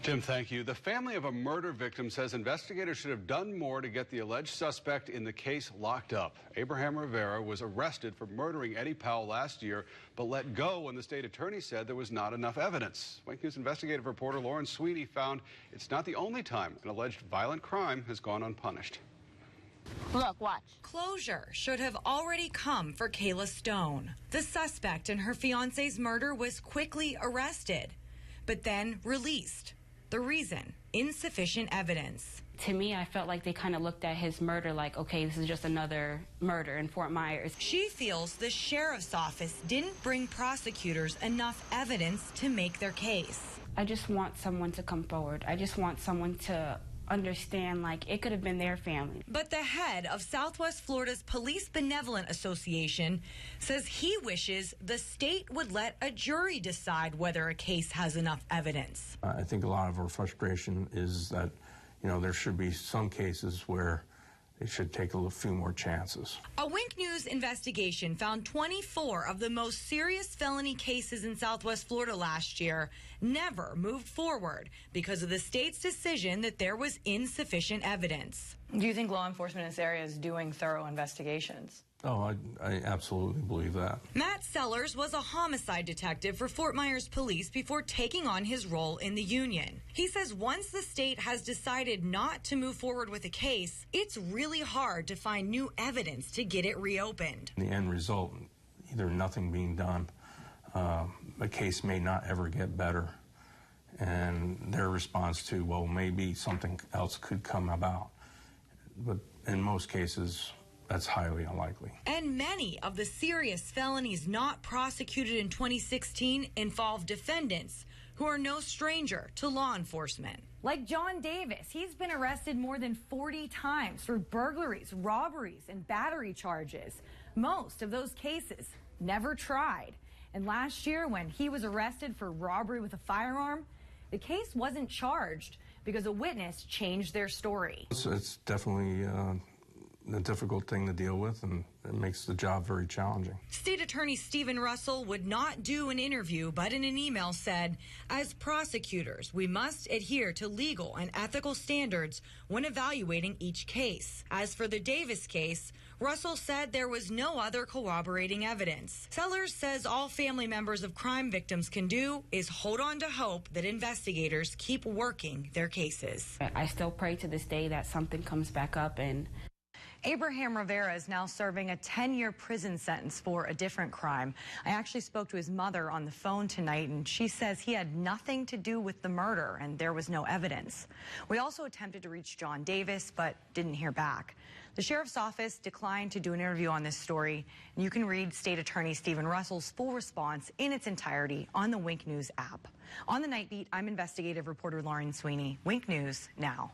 Tim, thank you. The family of a murder victim says investigators should have done more to get the alleged suspect in the case locked up. Abraham Rivera was arrested for murdering Eddie Powell last year, but let go when the state attorney said there was not enough evidence. Wink News investigative reporter Lauren Sweeney found it's not the only time an alleged violent crime has gone unpunished. Look, watch. Closure should have already come for Kayla Stone. The suspect in her fiance's murder was quickly arrested, but then released. The reason, insufficient evidence. To me, I felt like they kind of looked at his murder like, okay, this is just another murder in Fort Myers. She feels the sheriff's office didn't bring prosecutors enough evidence to make their case. I just want someone to come forward. I just want someone to understand, like, it could have been their family. But the head of Southwest Florida's Police Benevolent Association says he wishes the state would let a jury decide whether a case has enough evidence. I think a lot of our frustration is that, there should be some cases where they should take a few more chances. A Wink News investigation found 24 of the most serious felony cases in Southwest Florida last year never moved forward because of the state's decision that there was insufficient evidence. Do you think law enforcement in this area is doing thorough investigations? Oh, I absolutely believe that. Matt Sellers was a homicide detective for Fort Myers Police before taking on his role in the union. He says once the state has decided not to move forward with a case, it's really hard to find new evidence to get it reopened. The end result, either nothing being done, the case may not ever get better, and their response to, well, maybe something else could come about. But in most cases, that's highly unlikely. And many of the serious felonies not prosecuted in 2016 involve defendants who are no stranger to law enforcement. Like John Davis, he's been arrested more than 40 times for burglaries, robberies, and battery charges. Most of those cases never tried. And last year, when he was arrested for robbery with a firearm, the case wasn't charged because a witness changed their story. It's definitely a difficult thing to deal with, and it makes the job very challenging. State Attorney Stephen Russell would not do an interview, but in an email said, as prosecutors, we must adhere to legal and ethical standards when evaluating each case. As for the Davis case, Russell said there was no other corroborating evidence. Sellers says all family members of crime victims can do is hold on to hope that investigators keep working their cases. I still pray to this day that something comes back up. And Abraham Rivera is now serving a 10-year prison sentence for a different crime. I actually spoke to his mother on the phone tonight, and she says he had nothing to do with the murder and there was no evidence. We also attempted to reach John Davis, but didn't hear back. The sheriff's office declined to do an interview on this story, and you can read State Attorney Stephen Russell's full response in its entirety on the Wink News app. On the Night Beat, I'm investigative reporter Lauren Sweeney. Wink News now.